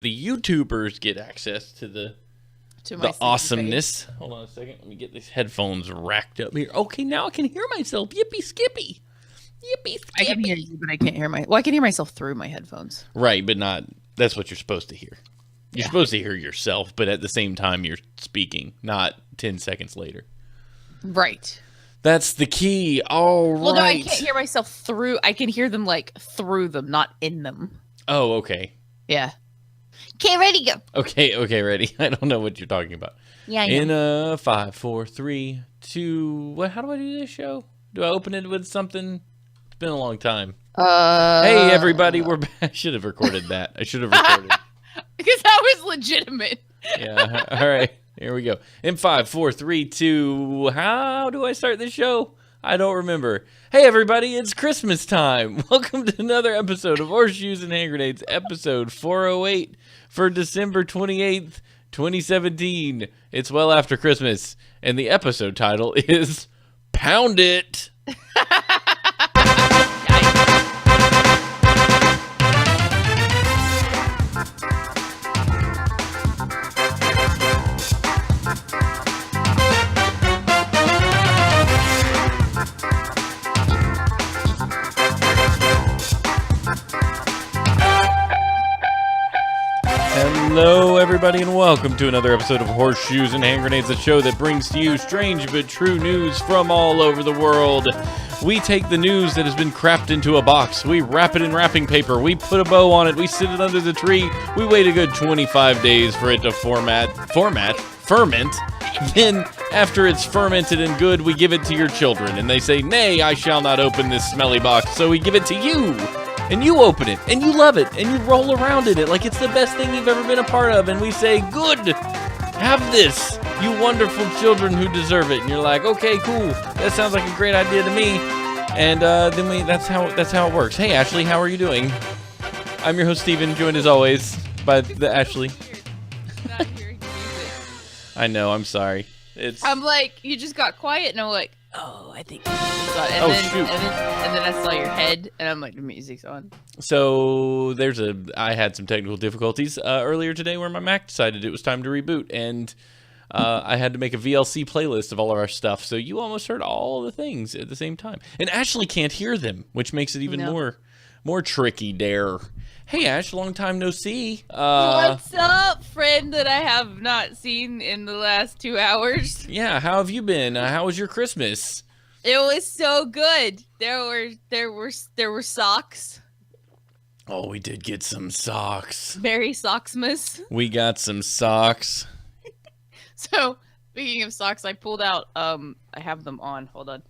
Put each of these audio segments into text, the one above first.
the YouTubers get access to the awesomeness. Hold on a second. Let me get these headphones racked up here. Okay, now I can hear myself. Yippee skippy. Yippee skippy. I can hear you, but I can't hear I can hear myself through my headphones. Right, but not. That's what you're supposed to hear. You're supposed to hear yourself, but at the same time you're speaking, not 10 seconds later. Right. That's the key. All right. Well, no, I can't hear myself through. I can hear them through them, not in them. Oh, okay. Yeah. Okay, ready, go. Okay, ready. I don't know what you're talking about. Yeah, I know. In 5, 4, 3, 2. What? How do I do this show? Do I open it with something? It's been a long time. Hey, everybody, we're back. I should have recorded that. I should have recorded. Because that was legitimate. Yeah. All right. Here we go. In 5, 4, 3, 2. How do I start this show? I don't remember. Hey, everybody, it's Christmas time. Welcome to another episode of Horseshoes and Hand Grenades, episode 408 for December 28th, 2017. It's well after Christmas, and the episode title is Pound It. Hello, everybody, and welcome to another episode of Horseshoes and Hand Grenades, a show that brings to you strange but true news from all over the world. We take the news that has been crapped into a box, we wrap it in wrapping paper, we put a bow on it, we sit it under the tree, we wait a good 25 days for it to ferment. Then, after it's fermented and good, we give it to your children, and they say, "Nay, I shall not open this smelly box," so we give it to you. And you open it, and you love it, and you roll around in it like it's the best thing you've ever been a part of, and we say, "Good, have this, you wonderful children who deserve it." And you're like, "Okay, cool, that sounds like a great idea to me." And then that's how it works. Hey, Ashley, how are you doing? I'm your host, Steven, joined as always by the Ashley. Not hearing music. I know, I'm sorry. I'm like, you just got quiet, and I'm like, oh, I think. Shoot. And then I saw your head, and I'm like, the music's on. So I had some technical difficulties earlier today where my Mac decided it was time to reboot, and I had to make a VLC playlist of all of our stuff. So you almost heard all the things at the same time, and Ashley can't hear them, which makes it even more tricky. There. Hey, Ash, long time no see. What's up, friend that I have not seen in the last 2 hours? Yeah, how have you been? How was your Christmas? It was so good. There were socks. Oh, we did get some socks. Merry Socksmas. We got some socks. So, speaking of socks, I pulled out, I have them on. Hold on.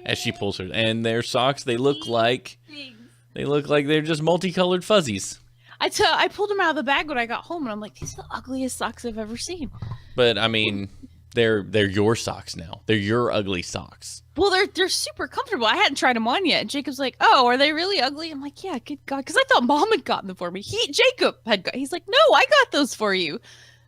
As she pulls her, and their socks, they look like they're just multicolored fuzzies. I pulled them out of the bag when I got home, and I'm like, these are the ugliest socks I've ever seen. But I mean, they're your socks now. They're your ugly socks. Well, they're super comfortable. I hadn't tried them on yet. And Jacob's like, "Oh, are they really ugly?" I'm like, "Yeah, good God," because I thought Mom had gotten them for me. Jacob he's like, "No, I got those for you."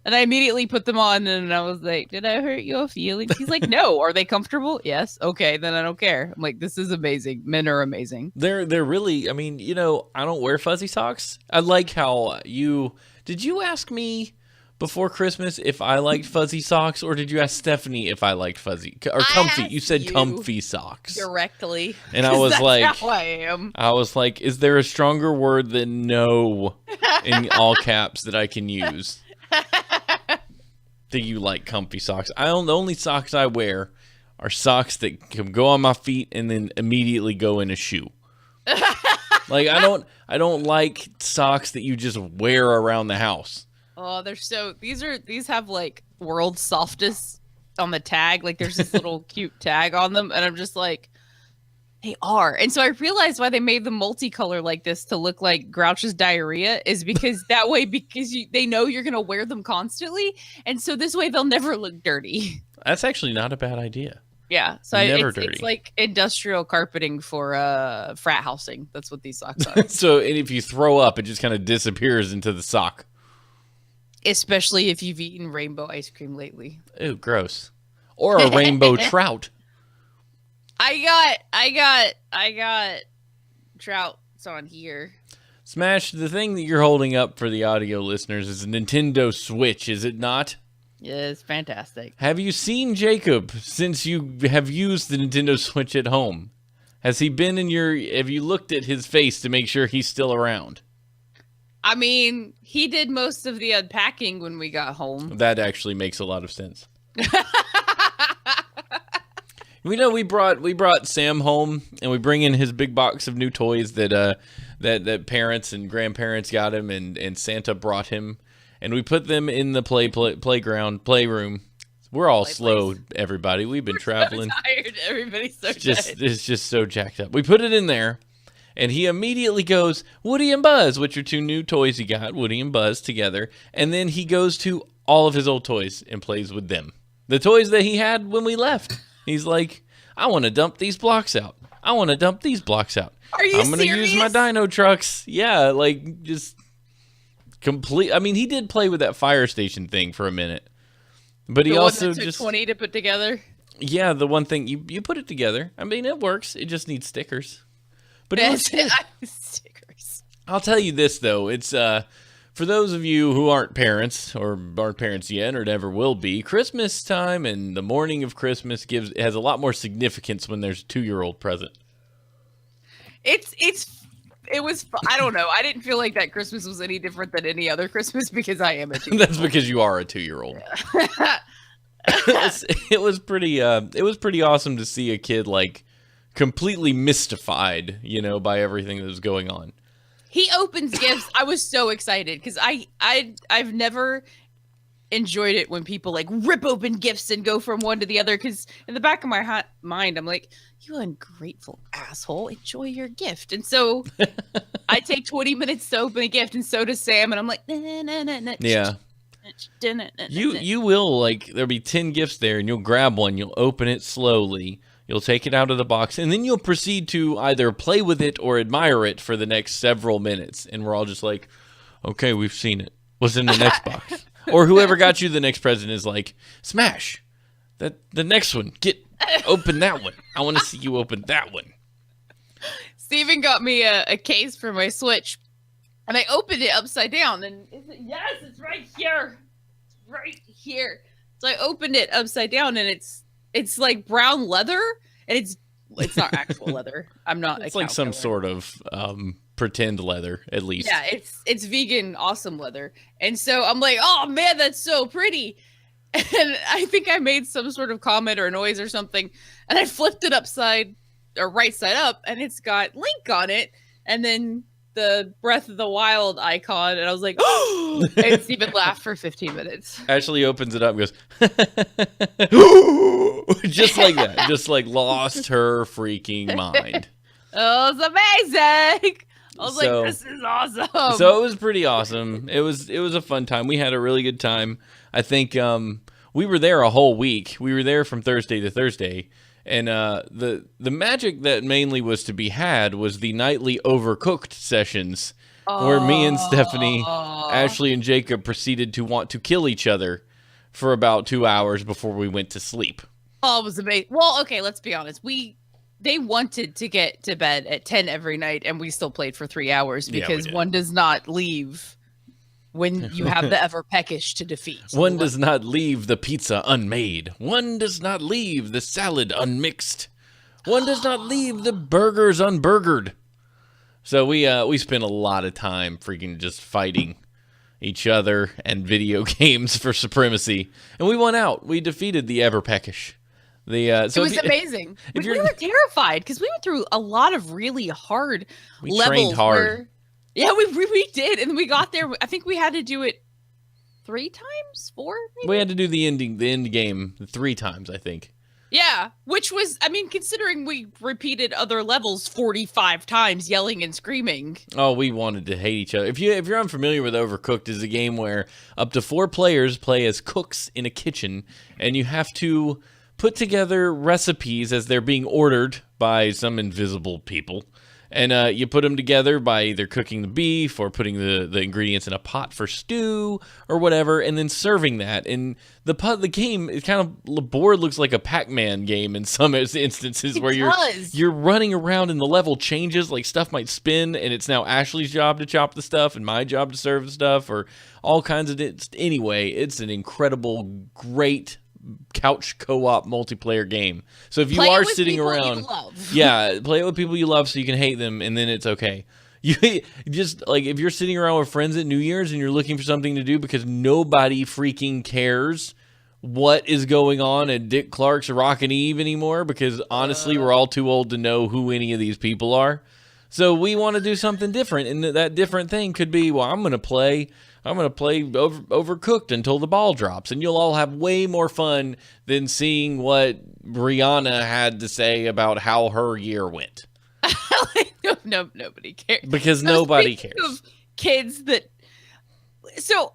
And I immediately put them on, and I was like, "Did I hurt your feelings?" He's like, "No." Are they comfortable? Yes. Okay, then I don't care. I'm like, "This is amazing. Men are amazing." They're really. I mean, I don't wear fuzzy socks. I like how did you ask me before Christmas if I liked fuzzy socks, or did you ask Stephanie if I liked fuzzy or comfy? You said comfy socks directly, and I was like, "How I am." I was like, "Is there a stronger word than no in all caps that I can use?" Do you like comfy socks? The only socks I wear are socks that can go on my feet and then immediately go in a shoe. Like I don't like socks that you just wear around the house. Oh, these have like world's softest on the tag. Like there's this little cute tag on them, and I'm just like, they are. And so I realized why they made them multicolor like this to look like Grouch's diarrhea is because that way, they know you're going to wear them constantly. And so this way they'll never look dirty. That's actually not a bad idea. Yeah. So it's like industrial carpeting for frat housing. That's what these socks are. So and if you throw up, it just kind of disappears into the sock. Especially if you've eaten rainbow ice cream lately. Ew, gross. Or a rainbow trout. I got trouts on here. Smash, the thing that you're holding up for the audio listeners is a Nintendo Switch, is it not? Yeah, it's fantastic. Have you seen Jacob since you have used the Nintendo Switch at home? Has he been in your... Have you looked at his face to make sure he's still around? I mean, he did most of the unpacking when we got home. That actually makes a lot of sense. We brought Sam home, and we bring in his big box of new toys that parents and grandparents got him, and Santa brought him, and we put them in the playroom. We're all slow, everybody. We've been traveling. So tired. Everybody's so dead. It's just so jacked up. We put it in there, and he immediately goes, Woody and Buzz, which are two new toys he got, Woody and Buzz together, and then he goes to all of his old toys and plays with them. The toys that he had when we left. He's like, I want to dump these blocks out. I want to dump these blocks out. Are you I'm going to use my dino trucks. Yeah, like, just complete. I mean, he did play with that fire station thing for a minute. But he also took 20 to put together? Yeah, the one thing, you put it together. I mean, it works. It just needs stickers. But stickers. I'll tell you this, though. It's, for those of you who aren't parents, or aren't parents yet, or never will be, Christmas time and the morning of Christmas has a lot more significance when there's a 2-year-old present. It was, I don't know. I didn't feel like that Christmas was any different than any other Christmas because I am a 2-year-old. That's because you are a 2-year-old. Yeah. It was pretty awesome to see a kid, like, completely mystified, by everything that was going on. He opens gifts. I was so excited because I've never enjoyed it when people like rip open gifts and go from one to the other, because in the back of my mind I'm like, you ungrateful asshole, enjoy your gift. And so I take 20 minutes to open a gift, and so does Sam, and I'm like, yeah, you will, like, there'll be 10 gifts there, and you'll grab one, you'll open it slowly, you'll take it out of the box, and then you'll proceed to either play with it or admire it for the next several minutes. And we're all just like, okay, we've seen it. What's in the next box? Or whoever got you the next present is like, Smash, the next one, open that one. I want to see you open that one. Steven got me a case for my Switch, and I opened it upside down, and yes, it's right here. It's right here. So I opened it upside down, and it's like brown leather, and it's not actual leather. I'm not. It's like some sort of pretend leather, at least. Yeah, it's vegan, awesome leather. And so I'm like, oh man, that's so pretty. And I think I made some sort of comment or a noise or something, and I flipped it right side up, and it's got Link on it, and then the Breath of the Wild icon, and I was like, oh! And Steven laughed for 15 minutes. Ashley opens it up and goes, just like that, just like lost her freaking mind. Oh, it's amazing. I was like, this is awesome. So it was pretty awesome. It was a fun time. We had a really good time. I think we were there a whole week. We were there from Thursday to Thursday. And the magic that mainly was to be had was the nightly Overcooked sessions, where me and Stephanie, Ashley and Jacob proceeded to want to kill each other for about 2 hours before we went to sleep. Oh, it was amazing. Well, okay, let's be honest. They wanted to get to bed at 10 every night, and we still played for 3 hours because one does not leave when you have the ever peckish to defeat. One does not leave the pizza unmade. One does not leave the salad unmixed. One does not leave the burgers unburgered. So we spent a lot of time freaking just fighting each other and video games for supremacy, and we won out. We defeated the ever peckish. It was amazing. We were terrified because we went through a lot of really hard levels. Trained hard. Yeah, we did, and we got there. I think we had to do it 3 times, 4. Maybe? We had to do the end game 3 times, I think. Yeah, which was, I mean, considering we repeated other levels 45 times, yelling and screaming. Oh, we wanted to hate each other. If you're unfamiliar with Overcooked, it's a game where up to 4 players play as cooks in a kitchen, and you have to put together recipes as they're being ordered by some invisible people, And you put them together by either cooking the beef or putting the ingredients in a pot for stew or whatever, and then serving that. And the game, it kind of, the board looks like a Pac-Man game in some instances where you're running around and the level changes, like stuff might spin, and it's now Ashley's job to chop the stuff and my job to serve the stuff, or all kinds of it. Anyway, it's an incredible, great couch co-op multiplayer game. So if you are sitting around, yeah, play it with people you love so you can hate them, and then it's okay. You just, like, if you're sitting around with friends at New Year's and you're looking for something to do because nobody freaking cares what is going on at Dick Clark's Rockin' Eve anymore, because honestly we're all too old to know who any of these people are. So we want to do something different, and that different thing could be, well, I'm going to play Overcooked until the ball drops, and you'll all have way more fun than seeing what Brianna had to say about how her year went. No, nobody cares. Because nobody cares. Of kids that... So,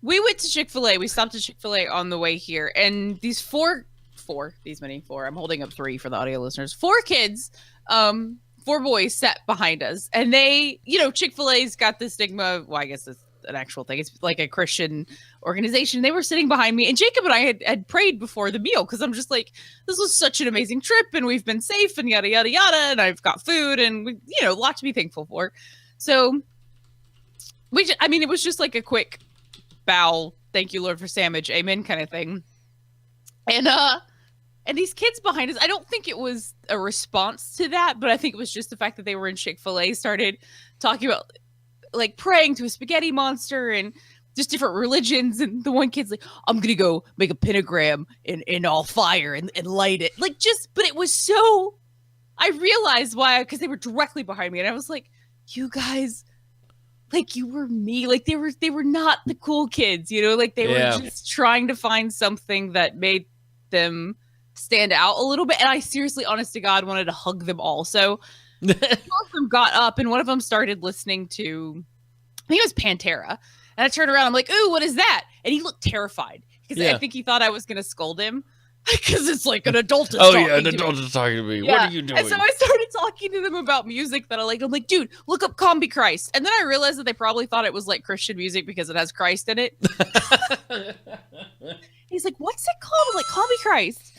we went to Chick-fil-A. We stopped at Chick-fil-A on the way here, and these four, I'm holding up 3 for the audio listeners. 4 kids, 4 boys sat behind us, and they, Chick-fil-A's got this stigma of, well, I guess it's an actual thing. It's like a Christian organization. They were sitting behind me, and Jacob and I had prayed before the meal, because I'm just like, this was such an amazing trip, and we've been safe, and yada, yada, yada, and I've got food, and a lot to be thankful for. So it was just like a quick bow, thank you, Lord, for sandwich, amen kind of thing. And these kids behind us, I don't think it was a response to that, but I think it was just the fact that they were in Chick-fil-A, started talking about, like, praying to a spaghetti monster and just different religions. And the one kid's like, I'm going to go make a pentagram in all fire and light it. Like, but it was so, I realized why, because they were directly behind me. And I was like, you guys, like, you were me. Like, they were not the cool kids, like they were just trying to find something that made them stand out a little bit. And I seriously, honest to God, wanted to hug them all. So two of them got up, and one of them started listening to, I think it was Pantera. And I turned around, I'm like, ooh, what is that? And he looked terrified, because I think he thought I was going to scold him, because it's like an adult is talking to me. Oh, yeah, an adult is talking to me. Yeah. What are you doing? And so I started talking to them about music that I like. I'm like, dude, look up Combi Christ. And then I realized that they probably thought it was like Christian music because it has Christ in it. He's like, what's it called? I'm like, Combi Christ.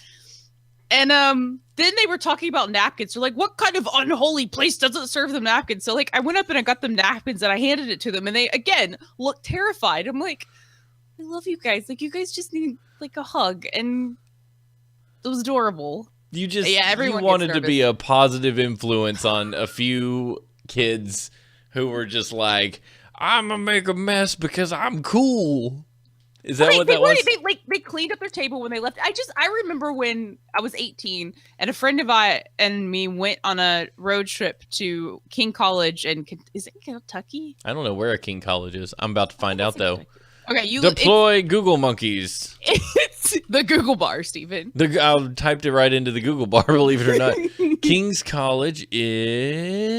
And then they were talking about napkins. They're like, what kind of unholy place doesn't serve them napkins? So, like, I went up and I got them napkins, and I handed it to them, and they, again, looked terrified. I'm like, I love you guys. Like, you guys just need, like, a hug. And it was adorable. You wanted to be a positive influence on a few kids who were just like, I'm going to make a mess because I'm cool. Is that what that was? They cleaned up their table when they left. I remember when I was 18 and a friend of I and me went on a road trip to King College, and is it Kentucky? I don't know where King College is. I'm about to find out though. Okay, deploy Google monkeys. It's the Google bar, Stephen. I typed it right into the Google bar. Believe it or not, King's College is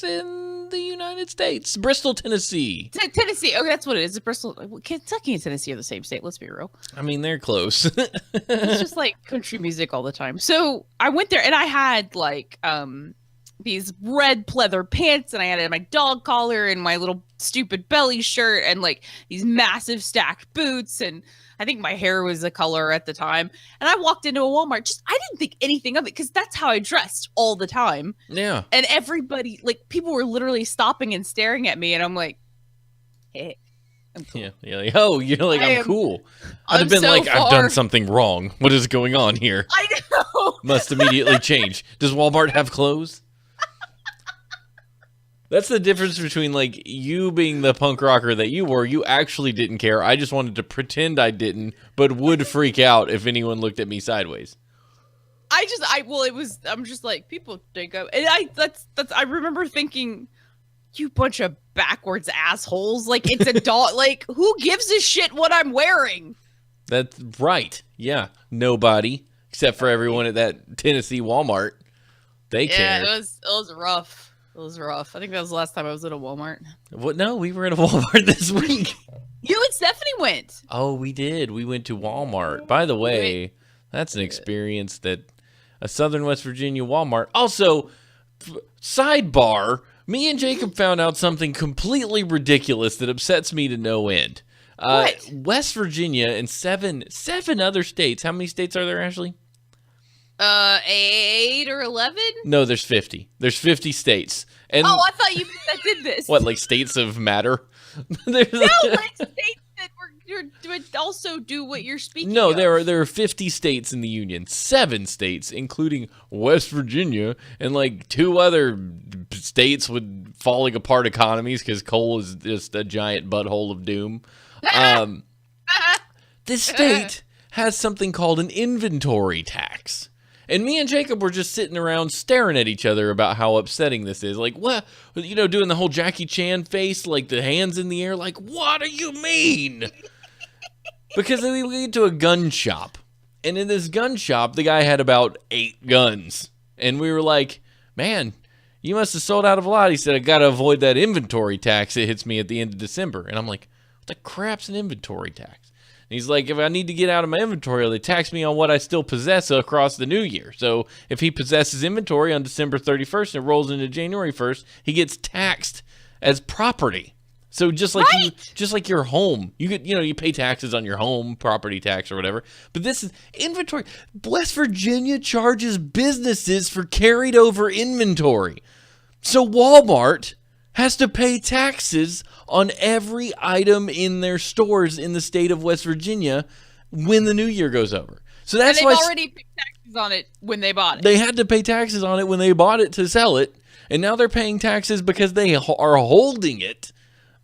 in the United States, Bristol, Tennessee. Tennessee. Okay, that's what it is. It's Bristol. Kentucky and Tennessee are the same state. Let's be real. I mean, they're close. It's just like country music all the time. So I went there, and I had like these red pleather pants, and I had my dog collar and my little stupid belly shirt, and like these massive stacked boots, and I think my hair was a color at the time. And I walked into a Walmart. I didn't think anything of it, because that's how I dressed all the time. Yeah. And everybody, like, people were literally stopping and staring at me, and I'm like, hey, I'm cool. Yeah. You're like, oh, you're like, I'm cool. I'd have been so like, I've done something wrong. What is going on here? I know. Must immediately change. Does Walmart have clothes? That's the difference between, like, you being the punk rocker that you were. You actually didn't care. I just wanted to pretend I didn't, but would freak out if anyone looked at me sideways. I'm just like, people think of, and I remember thinking, you bunch of backwards assholes. Like, it's a dog. Like, who gives a shit what I'm wearing? That's right. Yeah. Nobody, except for everyone at that Tennessee Walmart. They care. Yeah, it was rough. It was rough. I think that was the last time I was at a Walmart. What? No, we were at a Walmart this week. You and Stephanie went. Oh, we did. We went to Walmart. By the way, that's an experience that a Southern West Virginia Walmart. Also, Sidebar, me and Jacob found out something completely ridiculous that upsets me to no end. What? West Virginia and seven other states. How many states are there, Ashley? 8 or 11? No, there's 50. There's 50 states. And Oh, I thought you meant that did this. what, like states of matter? No, like states that would also do what you're speaking No, of. there are 50 states in the Union. 7 states, including West Virginia, and like 2 other states with falling apart economies because coal is just a giant butthole of doom. This state has something called an inventory tax. And me and Jacob were just sitting around staring at each other about how upsetting this is. Like, what? You know, doing the whole Jackie Chan face, like the hands in the air. Like, what do you mean? Because then we went to a gun shop. And in this gun shop, the guy had about 8 guns. And we were like, man, you must have sold out of a lot. He said, I got to avoid that inventory tax. It hits me at the end of December. And I'm like, what the crap's an inventory tax? And he's like, if I need to get out of my inventory, they tax me on what I still possess across the new year. So if he possesses inventory on December 31st and it rolls into January 1st, he gets taxed as property. So just like your home, you pay taxes on your home, property tax or whatever. But this is inventory. West Virginia charges businesses for carried over inventory. So Walmart has to pay taxes on every item in their stores in the state of West Virginia when the new year goes over. So that's and why they've already paid taxes on it when they bought it. They had to pay taxes on it when they bought it to sell it, and now they're paying taxes because they are holding it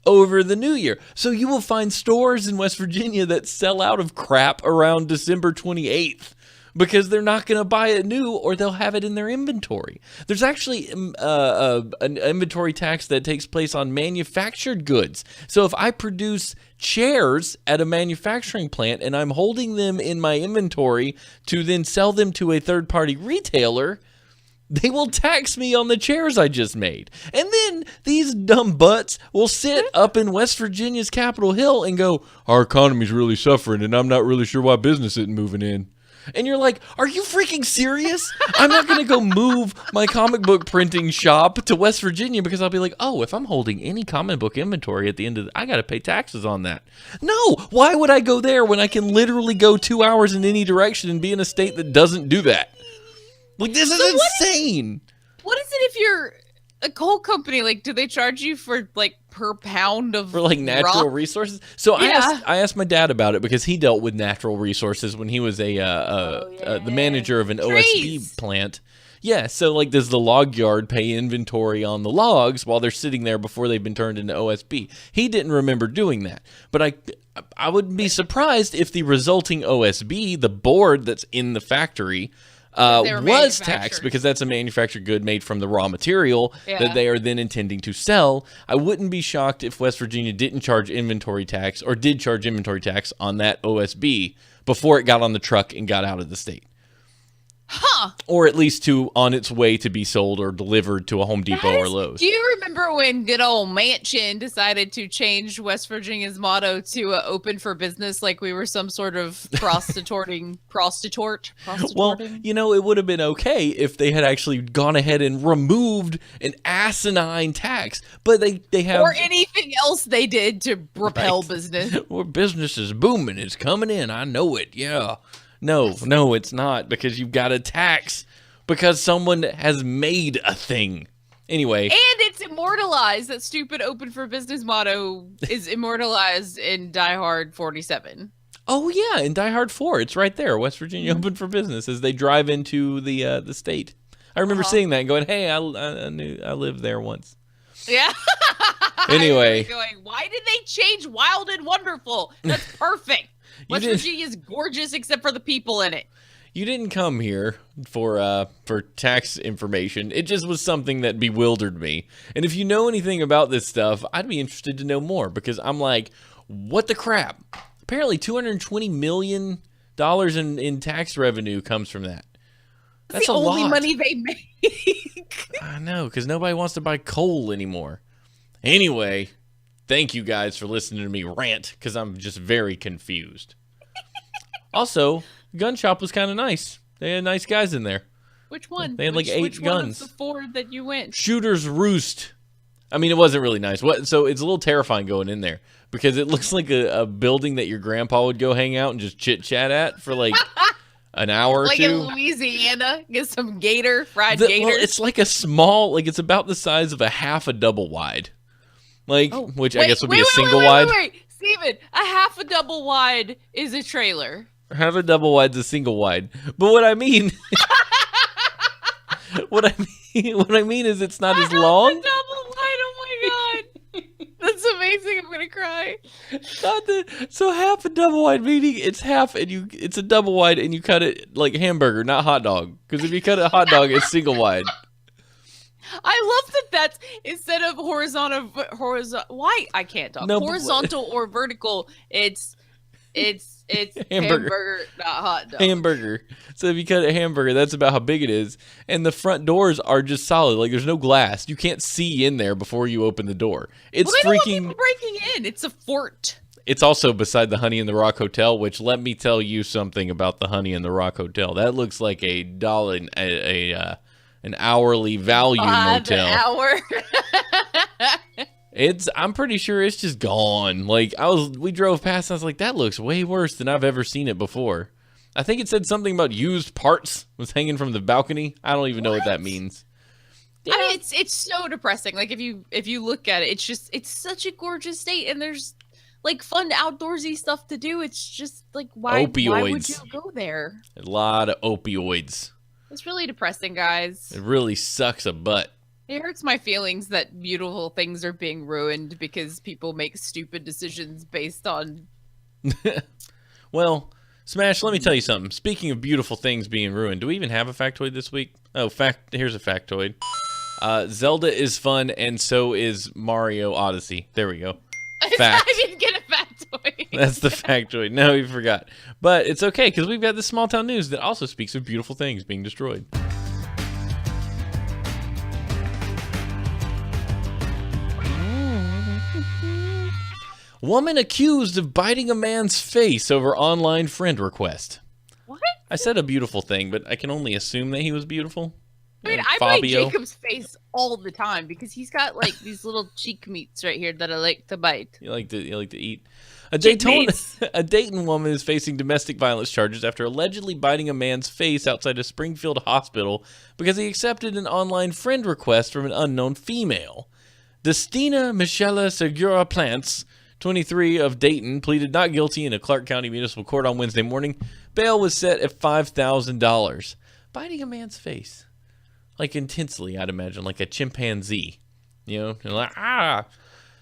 over the new year. So you will find stores in West Virginia that sell out of crap around December 28th. Because they're not going to buy it new or they'll have it in their inventory. There's actually an inventory tax that takes place on manufactured goods. So if I produce chairs at a manufacturing plant and I'm holding them in my inventory to then sell them to a third-party retailer, they will tax me on the chairs I just made. And then these dumb butts will sit up in West Virginia's Capitol Hill and go, our economy's really suffering and I'm not really sure why business isn't moving in. And you're like, are you freaking serious? I'm not going to go move my comic book printing shop to West Virginia because I'll be like, oh, if I'm holding any comic book inventory at the end of I got to pay taxes on that. No, why would I go there when I can literally go 2 hours in any direction and be in a state that doesn't do that? Like, this is insane. What is it if you're a coal company? Like, do they charge you for, like, per pound of for like natural rock? Resources? So Yeah. I asked my dad about it because he dealt with natural resources when he was the manager of an Trees. OSB plant. Yeah, so like does the log yard pay inventory on the logs while they're sitting there before they've been turned into OSB? He didn't remember doing that. But I wouldn't be surprised if the resulting OSB, the board that's in the factory, was taxed because that's a manufactured good made from the raw material that they are then intending to sell. I wouldn't be shocked if West Virginia didn't charge inventory tax or did charge inventory tax on that OSB before it got on the truck and got out of the state. Huh. Or at least on its way to be sold or delivered to a Home Depot or Lowe's. Do you remember when good old Manchin decided to change West Virginia's motto to open for business like we were some sort of prostitute? Well, it would have been okay if they had actually gone ahead and removed an asinine tax. But they have... Or anything else they did to propel business. Well, business is booming. It's coming in. I know it. Yeah. No, it's not, because you've got a tax because someone has made a thing. Anyway. And it's immortalized. That stupid open for business motto is immortalized in Die Hard 47. Oh, yeah, in Die Hard 4. It's right there. West Virginia open for business as they drive into the state. I remember seeing that and going, hey, I lived there once. Yeah. Anyway. Going, why did they change Wild and Wonderful? That's perfect. West Virginia's gorgeous except for the people in it. You didn't come here for tax information. It just was something that bewildered me. And if you know anything about this stuff, I'd be interested to know more because I'm like, what the crap? Apparently $220 million in tax revenue comes from that. That's the a only lot. money they make. I know, because nobody wants to buy coal anymore. Anyway, thank you guys for listening to me rant, because I'm just very confused. Also, gun shop was kind of nice. They had nice guys in there. Which one? They had like 8 which guns. one of the 4 that you went? Shooter's Roost. I mean, it wasn't really nice. So it's a little terrifying going in there because it looks like a building that your grandpa would go hang out and just chit chat at for like an hour or like two. in Louisiana, get some fried gators. Well, it's like a small, like it's about the size of a half a double wide, like which I guess would be a single wide. Wait, Steven, a half a double wide is a trailer. Half a double wide's a single wide. But what I mean, what I mean is it's not as long. Half a double wide. Oh my god, that's amazing. I'm gonna cry. So half a double wide meaning it's half and it's a double wide and you cut it like hamburger, not hot dog. Because if you cut a hot dog, it's single wide. I love that that's instead of horizontal. Why I can't talk. No, horizontal or vertical. It's hamburger, not hot dog. Hamburger. So if you cut a hamburger, that's about how big it is. And the front doors are just solid. Like there's no glass. You can't see in there before you open the door. It's they don't freaking. want people breaking in. It's a fort. It's also beside the Honey in the Rock Hotel, which let me tell you something about the Honey in the Rock Hotel. That looks like a dollar, an hourly value motel. An hour. I'm pretty sure it's just gone. Like we drove past and I was like, that looks way worse than I've ever seen it before. I think it said something about used parts was hanging from the balcony. I don't even know what that means. Yeah. I mean, it's so depressing. Like if you look at it, it's such a gorgeous state and there's like fun outdoorsy stuff to do. It's just like why would you go there? A lot of opioids. It's really depressing, guys. It really sucks a butt. It hurts my feelings that beautiful things are being ruined because people make stupid decisions based on... Well, Smash, let me tell you something. Speaking of beautiful things being ruined, do we even have a factoid this week? Oh, here's a factoid. Zelda is fun, and so is Mario Odyssey. There we go. Fact. I didn't get a factoid. That's the factoid. No, we forgot. But it's okay, because we've got this small town news that also speaks of beautiful things being destroyed. Woman accused of biting a man's face over online friend request. What? I said a beautiful thing, but I can only assume that he was beautiful. I mean, I bite Jacob's face all the time because he's got like these little cheek meats right here that I like to bite. You like to eat. A Dayton woman is facing domestic violence charges after allegedly biting a man's face outside a Springfield hospital because he accepted an online friend request from an unknown female. Destina Michelle Segura Plants, 23 of Dayton, pleaded not guilty in a Clark County Municipal Court on Wednesday morning. Bail was set at $5,000. Biting a man's face. Like intensely, I'd imagine, like a chimpanzee. You know, and like, ah.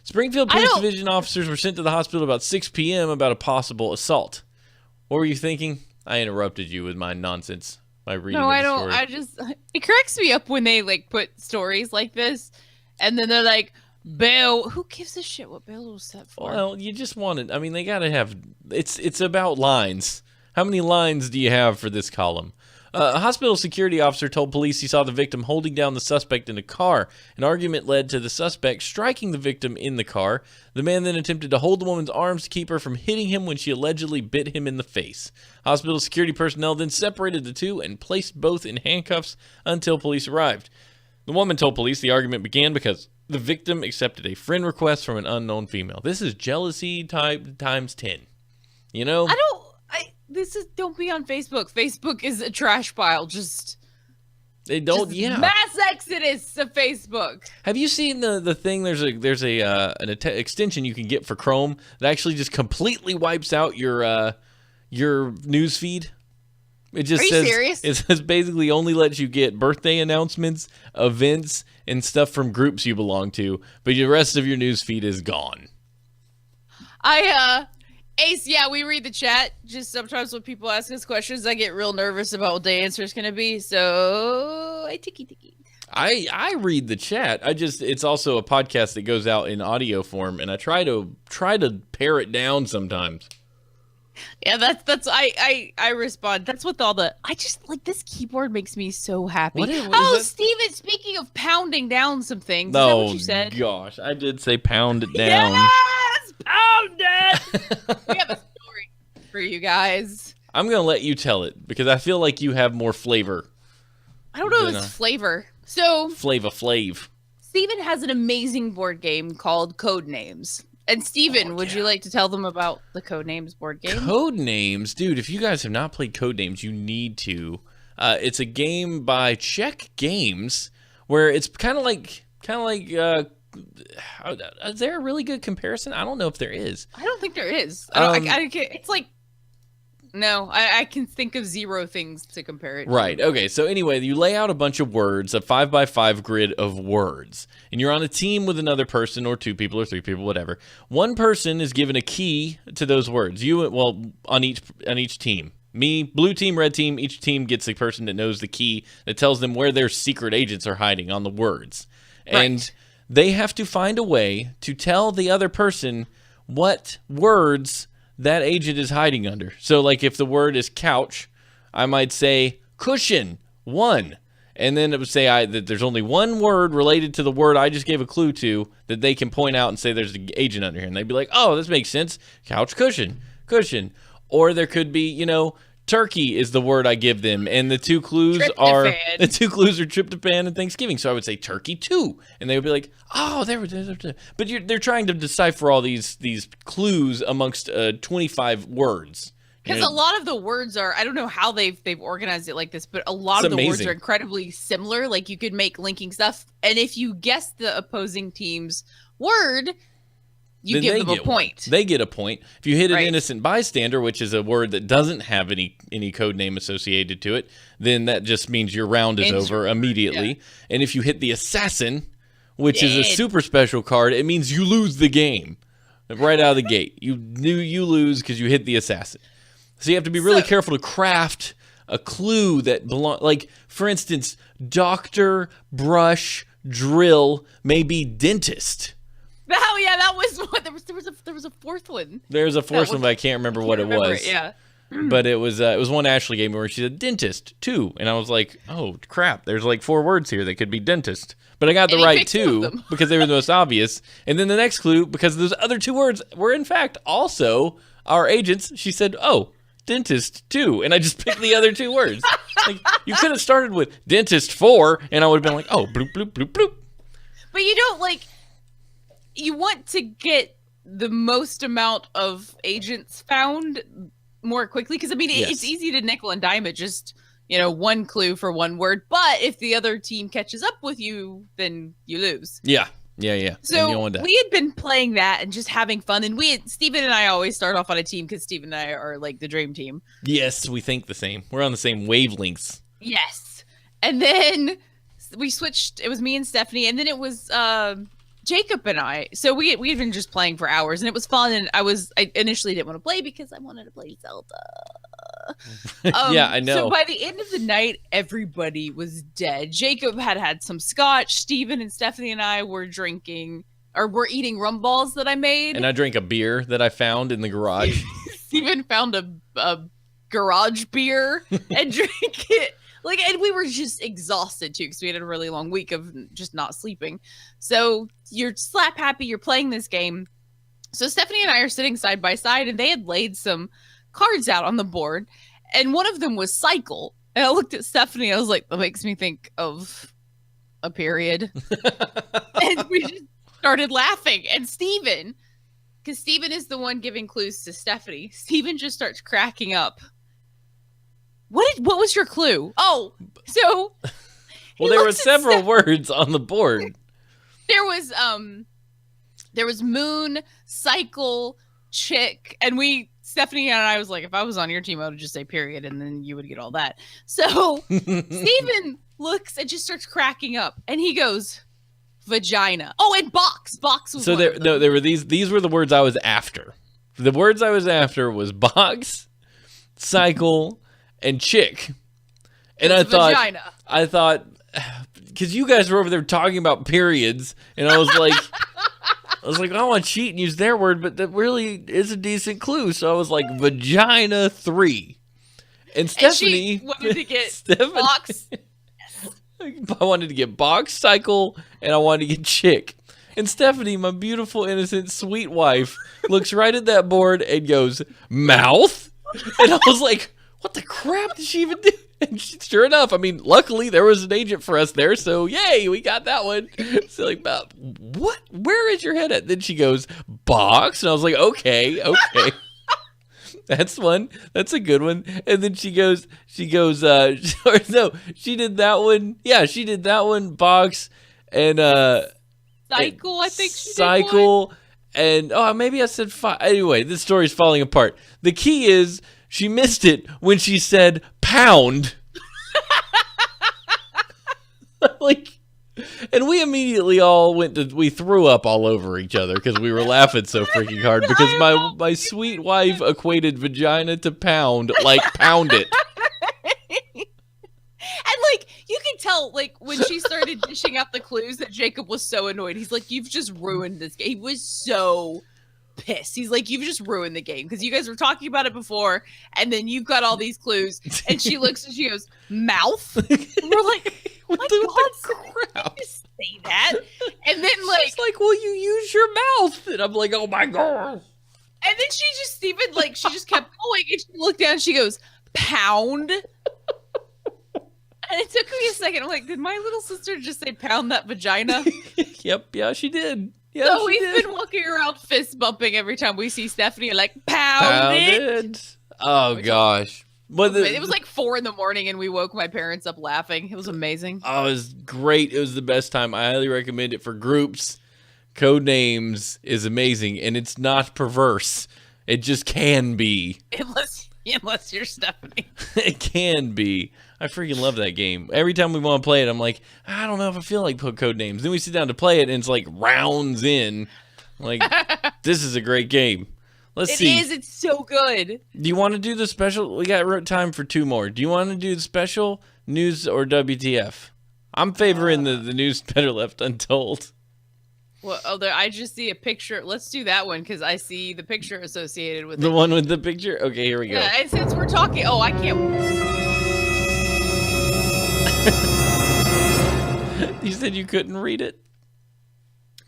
Springfield Police Division officers were sent to the hospital about 6 p.m. about a possible assault. What were you thinking? I interrupted you with my nonsense by reading the story. I just, it cracks me up when they like put stories like this and then they're like, bail. Who gives a shit what bail was set for? Well, you just wanted, I mean, they got to have, it's about lines. How many lines do you have for this column? A hospital security officer told police he saw the victim holding down the suspect in a car. An argument led to the suspect striking the victim in the car. The man then attempted to hold the woman's arms to keep her from hitting him when she allegedly bit him in the face. Hospital security personnel then separated the two and placed both in handcuffs until police arrived. The woman told police the argument began because the victim accepted a friend request from an unknown female. This is jealousy type times 10. You know? Don't be on Facebook. Facebook is a trash pile. Mass exodus to Facebook. Have you seen the thing? There's an extension you can get for Chrome that actually just completely wipes out your news feed. It just says, serious? It says basically only lets you get birthday announcements, events, and stuff from groups you belong to, but the rest of your news feed is gone. Ace, yeah, we read the chat. Just sometimes when people ask us questions, I get real nervous about what the answer is going to be. So I tiki. I read the chat. It's also a podcast that goes out in audio form, and I try to pare it down sometimes. Yeah, that's I respond. That's what I just like this keyboard makes me so happy. Steven, speaking of pounding down some things, is that what you said? Gosh, I did say pound it down. Yes, pound it. We have a story for you guys. I'm gonna let you tell it because I feel like you have more flavor. I don't know its flavor. So Flava Flav. Steven has an amazing board game called Code Names. And Steven, would you like to tell them about the Code Names board game? Code Names, dude, if you guys have not played Code Names, you need to. It's a game by Czech Games where it's kind of like is there a really good comparison? I don't know if there is. I don't think there is. It's like, no, I can think of zero things to compare it to. Right. Okay. So anyway, you lay out a bunch of words, a 5x5 grid of words, and you're on a team with another person or 2 people or 3 people, whatever. One person is given a key to those words. On each team. Me, blue team, red team, each team gets a person that knows the key that tells them where their secret agents are hiding on the words. And right. They have to find a way to tell the other person what words that agent is hiding under. So, like, if the word is couch, I might say cushion, 1. And then it would say that there's only one word related to the word I just gave a clue to that they can point out and say there's an agent under here. And they'd be like, oh, this makes sense. Couch, cushion. Or there could be, turkey is the word I give them, and the 2 clues are tryptophan and Thanksgiving. So I would say turkey 2, and they would be like, "Oh, there." But they're trying to decipher all these clues amongst 25 words. Because a lot of the words are, I don't know how they've organized it like this, but a lot of the words are incredibly similar. Like you could make linking stuff, and if you guess the opposing team's word, you give them a point. They get a point. If you hit an innocent bystander, which is a word that doesn't have any code name associated to it, then that just means your round is over immediately. Yeah. And if you hit the assassin, which is a super special card, it means you lose the game right out of the gate. You lose because you hit the assassin. So you have to be really careful to craft a clue that belongs. Like, for instance, doctor, brush, drill may be dentist. Oh yeah, that was what there was a fourth one. There's a fourth one, but I can't remember what it was. Yeah. But it was one Ashley gave me where she said dentist 2, and I was like, oh crap, there's like 4 words here that could be dentist. But I got the right 2 because they were the most obvious. And then the next clue, because those other 2 words were in fact also our agents, she said, oh, dentist 2, and I just picked the other 2 words. Like, you could have started with dentist 4, and I would have been like, oh, bloop bloop bloop bloop. But you don't you want to get the most amount of agents found more quickly, because I mean it's easy to nickel and dime it, just 1 clue for 1 word, but if the other team catches up with you, then you lose. Yeah. So we had been playing that and just having fun, and Steven and I always start off on a team because Steven and I are like the dream team. Yes, we think the same. We're on the same wavelengths. Yes. And then we switched. It was me and Stephanie, and then it was Jacob and I. So we'd been just playing for hours, and it was fun. And I initially didn't want to play because I wanted to play Zelda. Yeah, I know. So by the end of the night, everybody was dead. Jacob had some scotch. Steven and Stephanie and I were we're eating rum balls that I made. And I drank a beer that I found in the garage. Steven found a garage beer and drank it. And we were just exhausted too, because we had a really long week of just not sleeping. So you're slap happy, you're playing this game. So Stephanie and I are sitting side by side, and they had laid some cards out on the board, and one of them was cycle. And I looked at Stephanie, I was like, that makes me think of a period. And we just started laughing. And Steven, because Steven is the one giving clues to Stephanie, Steven just starts cracking up. What was your clue? Oh, so well, there were several words on the board. There was moon, cycle, chick, and Stephanie and I was like, if I was on your team, I would just say period, and then you would get all that. So Steven looks and just starts cracking up, and he goes, vagina. Oh, and box. Box was so there. No, there were these were the words I was after. The words I was after was box, cycle, and chick. And vagina. I thought, because you guys were over there talking about periods, and I was like, I want to cheat and use their word, but that really is a decent clue. So I was like, vagina 3. And Stephanie wanted to get box. I wanted to get box, cycle, and I wanted to get chick. And Stephanie, my beautiful, innocent, sweet wife, looks right at that board and goes, mouth? And I was like, what the crap did she even do? And sure enough, I mean, luckily there was an agent for us there, so yay, we got that one. So like, what? Where is your head at? Then she goes, box, and I was like, okay. That's one. That's a good one. And then she goes, or no, she did that one. Yeah, she did that one, box, and Cycle, I think she did cycle, and maybe I said 5. Anyway, this story's falling apart. The key is she missed it when she said pound. Like, and we immediately all we threw up all over each other because we were laughing so freaking hard because my sweet wife equated vagina to pound, like pound it. And like you can tell, like when she started dishing out the clues, that Jacob was so annoyed. He's like, "You've just ruined this game." He was so pissed. He's like, "You've just ruined the game because you guys were talking about it before, and then you've got all these clues." And she looks and she goes, "Mouth." And we're like, What "My the God, crap? you say that?" And then like, She's like, "Well, you use your mouth," and I'm like, "Oh my God." and then she just kept going, and she looked down and she goes, "Pound." And it took me a second. I'm like, did my little sister just say pound that vagina? Yep, yeah, she did. Yeah, So we've been walking around fist bumping every time we see Stephanie, like, pound it. Pounded. Oh gosh. But It was like 4 a.m. and we woke my parents up laughing. It was amazing. Oh, it was great. It was the best time. I highly recommend it for groups. Codenames is amazing, and it's not perverse. It just can be. Unless you're Stephanie. It can be. I freaking love that game. Every time we want to play it, I'm like, I don't know if I feel like put code names. Then we sit down to play it, and it's like rounds in. Like, this is a great game. Let's see. It is. It's so good. Do you want to do the special? We got time for 2 more. Do you want to do the special news or WTF? I'm favoring the news better left untold. Well, I just see a picture. Let's do that one because I see the picture associated with The it. one with the picture? Okay, here we go. Yeah, and since we're talking, I can't. You said you couldn't read it?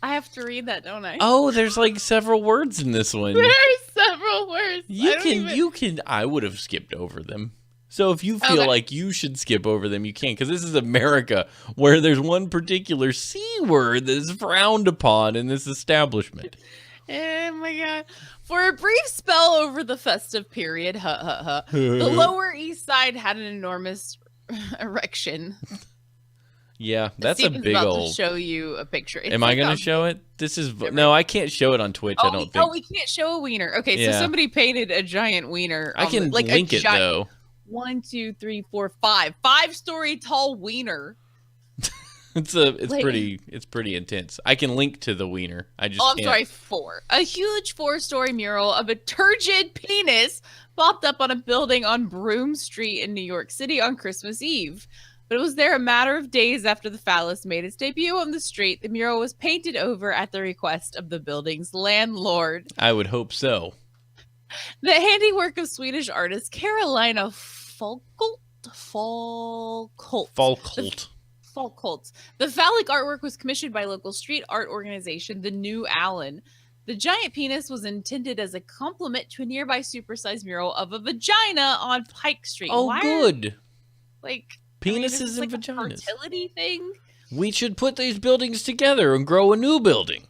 I have to read that, don't I? Oh, there's like several words in this one. There's several words. You can. I would have skipped over them. So if you feel Okay. like you should skip over them, you can, because this is America, where there's one particular C word that is frowned upon in this establishment. Oh my God. For a brief spell over the festive period, the Lower East Side had an enormous erection. Yeah, that's Steven's a big about old. to show you a picture. It's Am I like going to show it? This is no, I can't show it on Twitch. I don't think. we can't show a wiener. Okay, Yeah. so somebody painted a giant wiener. I can like link it though. 1, 2, 3, 4, 5. 5-story tall wiener. It's pretty intense. I can link to the wiener. I just I'm can't. sorry, 4. A huge 4-story mural of a turgid penis popped up on a building on Broome Street in New York City on Christmas Eve. But it was there a matter of days after the phallus made its debut on the street. The mural was painted over at the request of the building's landlord. I would hope so. The handiwork of Swedish artist Carolina Falkholt. Falkholt. The phallic artwork was commissioned by local street art organization, the New Allen. The giant penis was intended as a complement to a nearby supersized mural of a vagina on Pike Street. Oh, good. Penises and A vaginas. fertility thing. We should put these buildings together and grow a new building.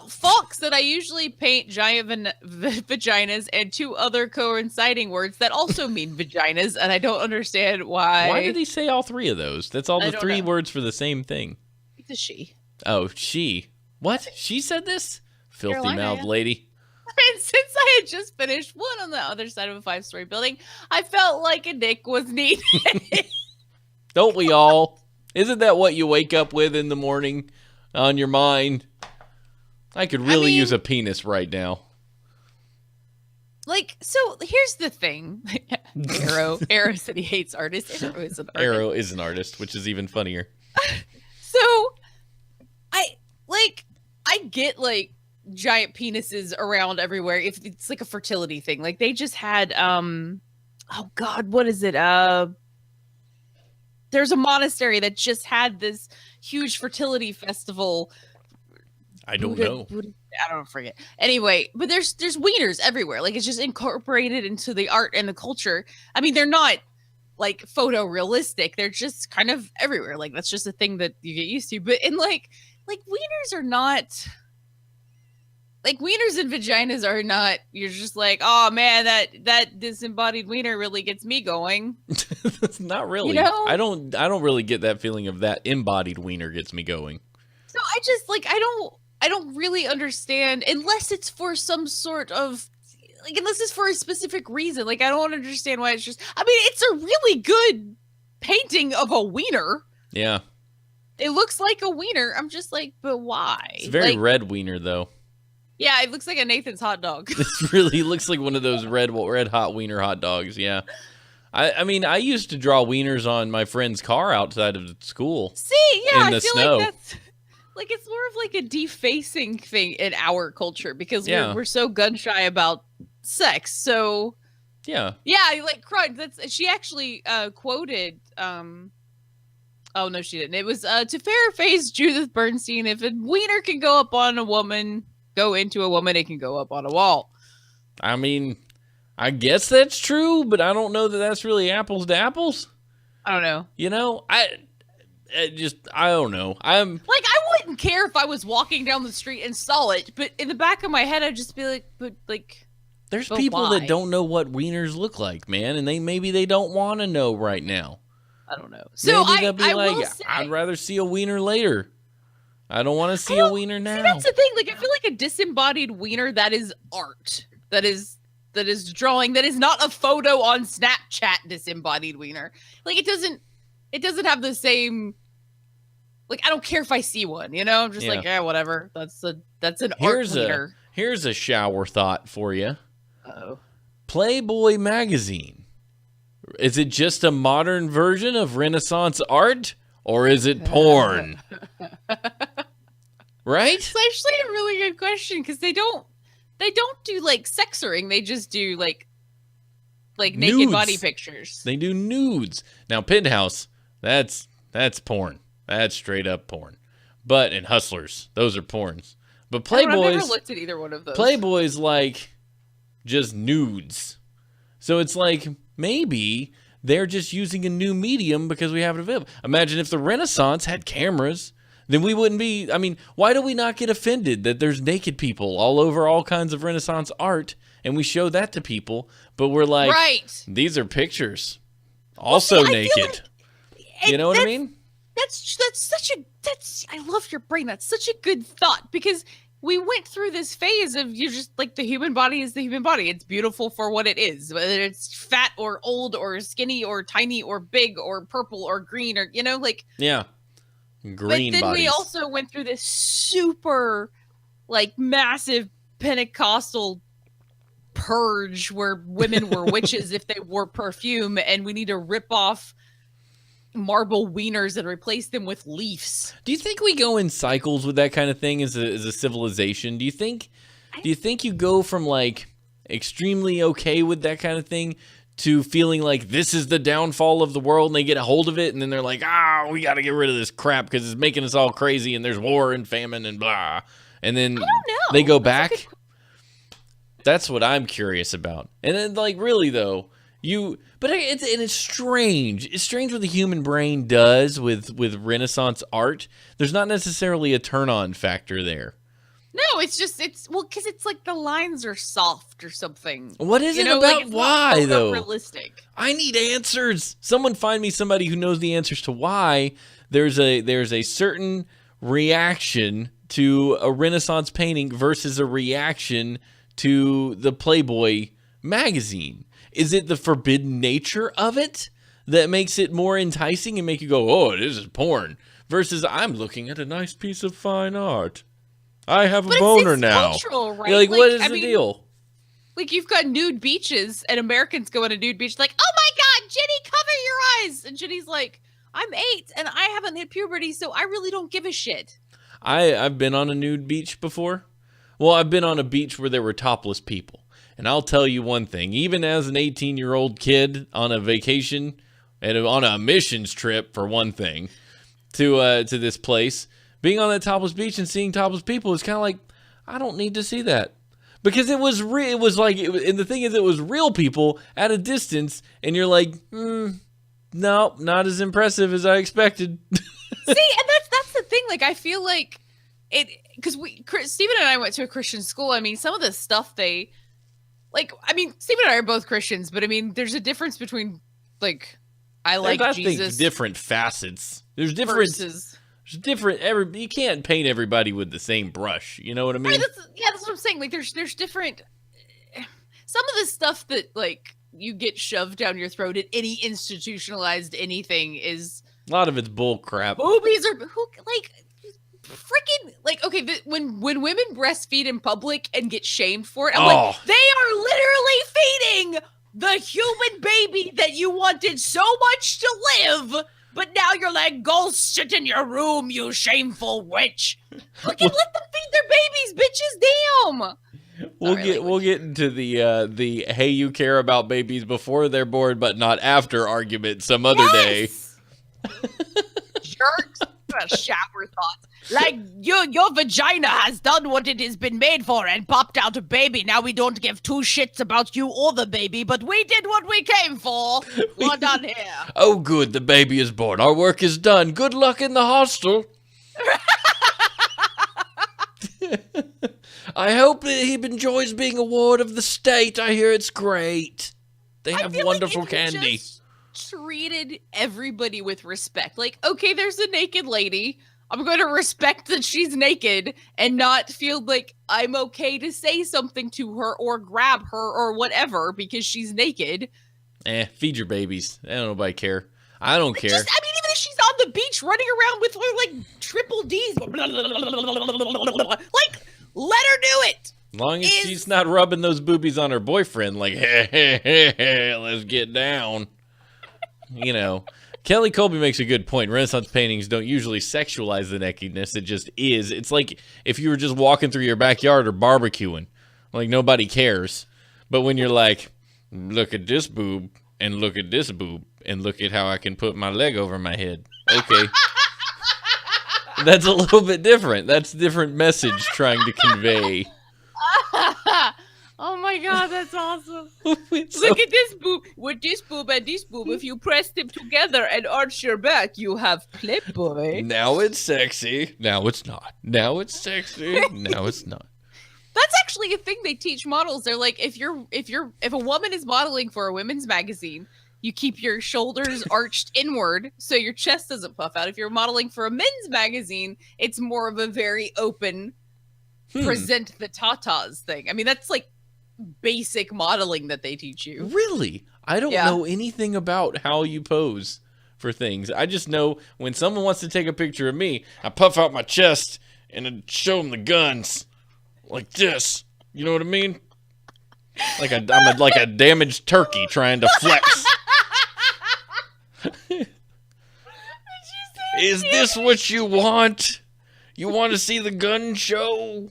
Falk said I usually paint giant vaginas and 2 other coinciding words that also mean vaginas, and I don't understand why. Why did he say all 3 of those? That's all I the don't 3 know. words for the same thing. It's a she. Oh, she. What? She said this? Filthy Carolina, mouthed yeah. lady. And since I had just finished one on the other side of a 5-story building, I felt like a dick was needed. Don't we all? Isn't that what you wake up with in the morning on your mind? I could really use a penis right now. So here's the thing. Arrow said he hates artists. Arrow is an artist. Arrow is an artist, which is even funnier. So I get giant penises around everywhere if it's like a fertility thing. Like they just had oh God, what is it? There's a monastery that just had this huge fertility festival. I don't know. I don't forget. Anyway, but there's wieners everywhere. Like it's just incorporated into the art and the culture. I mean, they're not like photorealistic. They're just kind of everywhere. Like that's just a thing that you get used to. But like wieners are not like wieners and vaginas are not. You're just like, oh man, that disembodied wiener really gets me going. Not really. You know? I don't really get that feeling of that embodied wiener gets me going. So I just like I don't really understand unless it's for some sort of like unless it's for a specific reason. Like I don't understand why it's just I mean it's a really good painting of a wiener. Yeah. It looks like a wiener. I'm just like, but why? It's a very like, red wiener though. Yeah, it looks like a Nathan's hot dog. It really looks like one of those red hot wiener hot dogs, yeah. I mean, I used to draw wieners on my friend's car outside of school. See, yeah, in the I feel snow. like that's like it's more of like a defacing thing in our culture because we're so gun shy about sex. So yeah, like cried. That's she actually quoted. Oh no, she didn't. It was to paraphrase Judith Bernstein: "If a wiener can go up on a woman, go into a woman, it can go up on a wall." I mean, I guess that's true, but I don't know that that's really apples to apples. I don't know. You know, I don't know. I'm like, I wouldn't care if I was walking down the street and saw it, but in the back of my head, I'd just be like, but there's people why? that don't know what wieners look like, man, and maybe they don't want to know right now. I don't know. So maybe they'll be I like, will say, I'd rather see a wiener later. I don't want to see a wiener now. See, that's the thing. Like, I feel like a disembodied wiener, that is art. That is drawing. That is not a photo on Snapchat disembodied wiener. Like, it doesn't have the same. Like, I don't care if I see one. You know, I'm just like, yeah, whatever. That's an art wiener. Here's a shower thought for you. Uh-oh. Playboy magazine. Is it just a modern version of Renaissance art, or is it porn? Right? It's actually a really good question because they don't do like sexering. They just do like naked nudes. body pictures. They do nudes. Now, Penthouse, that's porn. That's straight up porn. But in Hustlers, those are porns. But Playboys, I've never looked at either one of those. Playboy's like just nudes. So it's like maybe they're just using a new medium because we have it available. Imagine if the Renaissance had cameras, then we wouldn't be. I mean, why do we not get offended that there's naked people all over all kinds of Renaissance art and we show that to people, but we're like, right, these are pictures, also naked. You know what I mean? I love your brain. That's such a good thought because we went through this phase of you just like the human body is the human body. It's beautiful for what it is, whether it's fat or old or skinny or tiny or big or purple or green or, you know, like. Yeah. Green But then bodies. we also went through this super like massive Pentecostal purge where women were witches if they wore perfume and we need to rip off marble wieners and replace them with leaves. Do you think we go in cycles with that kind of thing as a civilization? Do you think you go from like extremely okay with that kind of thing to feeling like this is the downfall of the world and they get a hold of it and then they're like, we got to get rid of this crap because it's making us all crazy and there's war and famine and blah. And then I don't know. they go back? That's what I'm curious about. And then like really though, it's strange. It's strange what the human brain does with Renaissance art. There's not necessarily a turn-on factor there. No, it's because it's like the lines are soft or something. What is it about why though? Realistic. I need answers. Someone find me somebody who knows the answers to why there's a certain reaction to a Renaissance painting versus a reaction to the Playboy magazine. Is it the forbidden nature of it that makes it more enticing and make you go, oh, this is porn, versus I'm looking at a nice piece of fine art. I have a boner now. Cultural, right? You're like, what is the deal? Like you've got nude beaches and Americans go on a nude beach like, oh my God, Jenny, cover your eyes. And Jenny's like, I'm 8 and I haven't hit puberty, so I really don't give a shit. I've been on a nude beach before. Well, I've been on a beach where there were topless people. And I'll tell you one thing, even as an 18-year-old kid on a vacation, and on a missions trip for one thing, to this place, being on that topless beach and seeing topless people is kind of like, I don't need to see that. Because it was real. It was like, and the thing is, it was real people at a distance, and you're like, no, not as impressive as I expected. See, and that's the thing. Like, I feel like it, because Stephen and I went to a Christian school. I mean, some of the stuff they, like, I mean, Stephen and I are both Christians, but I mean, there's a difference between, like, I like Jesus. Think different facets. There's different. There's different. You can't paint everybody with the same brush. You know what I mean? Right, that's what I'm saying. Like, there's different. Some of the stuff that, like, you get shoved down your throat at any institutionalized anything is. A lot of it's bull crap. Boobies are like freaking like okay. When women breastfeed in public and get shamed for it, I'm like, they are literally feeding the human baby that you wanted so much to live. But now you're like, go sit in your room, you shameful witch. Look, let them feed their babies, bitches. Damn. We'll get into the hey, you care about babies before they're born, but not after argument some other day. Jerks. Shower thoughts. Like your vagina has done what it has been made for and popped out a baby. Now we don't give two shits about you or the baby, but we did what we came for. We're done here. Oh, good. The baby is born. Our work is done. Good luck in the hostel. I hope that he enjoys being a ward of the state. I hear it's great. They have wonderful candy. Just treated everybody with respect. Like, okay, there's a naked lady. I'm going to respect that she's naked and not feel like I'm okay to say something to her or grab her or whatever because she's naked. Feed your babies. I don't nobody care. I don't care. I mean, even if she's on the beach running around with like triple D's, like, let her do it. As long as she's not rubbing those boobies on her boyfriend, like, hey, let's get down. You know, Kelly Colby makes a good point. Renaissance paintings don't usually sexualize the nakedness. It just is. It's like if you were just walking through your backyard or barbecuing. Like, nobody cares. But when you're like, look at this boob, and look at this boob, and look at how I can put my leg over my head. Okay. That's a little bit different. That's a different message trying to convey. Oh my god, that's awesome. Look at this boob. With this boob and this boob, if you press them together and arch your back, you have Playboy. Now it's sexy. Now it's not. Now it's sexy. Now it's not. That's actually a thing they teach models. They're like, if a woman is modeling for a women's magazine, you keep your shoulders arched inward so your chest doesn't puff out. If you're modeling for a men's magazine, it's more of a very open present the tatas thing. I mean, that's like basic modeling that they teach you. Really? I don't know anything about how you pose for things. I just know when someone wants to take a picture of me, I puff out my chest and I show them the guns like this. You know what I mean? Like I'm like a damaged turkey trying to flex. Is this what you want? You want to see the gun show?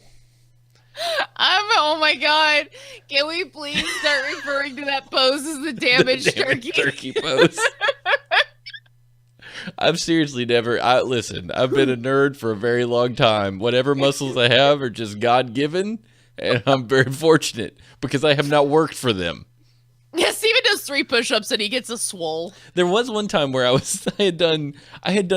Oh my god. Can we please start referring to that pose as the damaged turkey pose? I've seriously never, listen, I've been a nerd for a very long time. Whatever muscles I have are just God-given, and I'm very fortunate because I have not worked for them. Yeah, Steven does 3 push-ups and he gets a swole. There was one time where I had done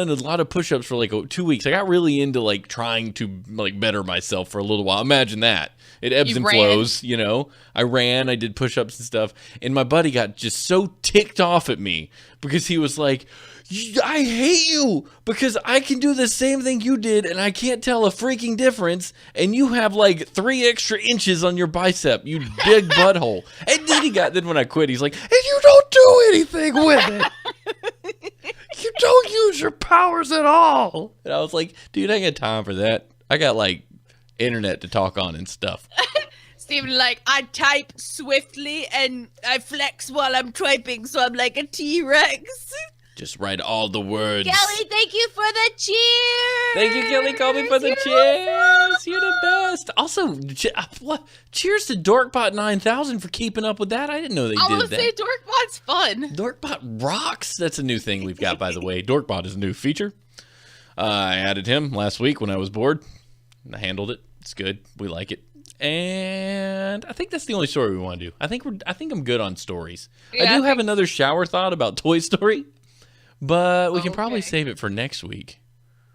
a lot of push-ups for like 2 weeks. I got really into like trying to like better myself for a little while. Imagine that. It ebbs and flows, you know. I ran, I did push-ups and stuff, and my buddy got just so ticked off at me because he was like, I hate you because I can do the same thing you did and I can't tell a freaking difference, and you have like 3 extra inches on your bicep, you big butthole. And then when I quit, he's like, and you don't do anything with it. You don't use your powers at all. And I was like, dude, I ain't got time for that. I got like internet to talk on and stuff. Steven, like, I type swiftly and I flex while I'm typing, so I'm like a T-Rex. Just write all the words. Kelly, thank you for the cheers. Thank you, Kelly Colby, for the cheers. You're the best. Also, cheers to Dorkbot 9000 for keeping up with that. I didn't know they did that. I was going to say Dorkbot's fun. Dorkbot rocks. That's a new thing we've got, by the way. Dorkbot is a new feature. I added him last week when I was bored. I handled it. It's good. We like it. And I think that's the only story we want to do. I think I'm good on stories. Yeah, I do have another shower thought about Toy Story, but we can probably Okay. save it for next week.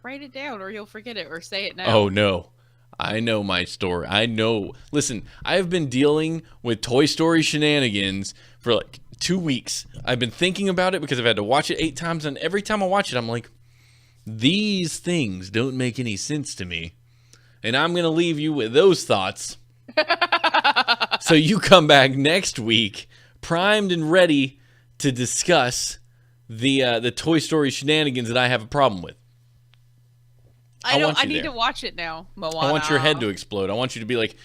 Write it down or you'll forget it, or say it now. Oh, no. I know my story. I know. Listen, I have been dealing with Toy Story shenanigans for like 2 weeks. I've been thinking about it because I've had to watch it 8 times, and every time I watch it, I'm like, these things don't make any sense to me. And I'm going to leave you with those thoughts. So you come back next week, primed and ready to discuss the Toy Story shenanigans that I have a problem with. I want you need there. to watch it now, Moana. I want your head to explode. I want you to be like,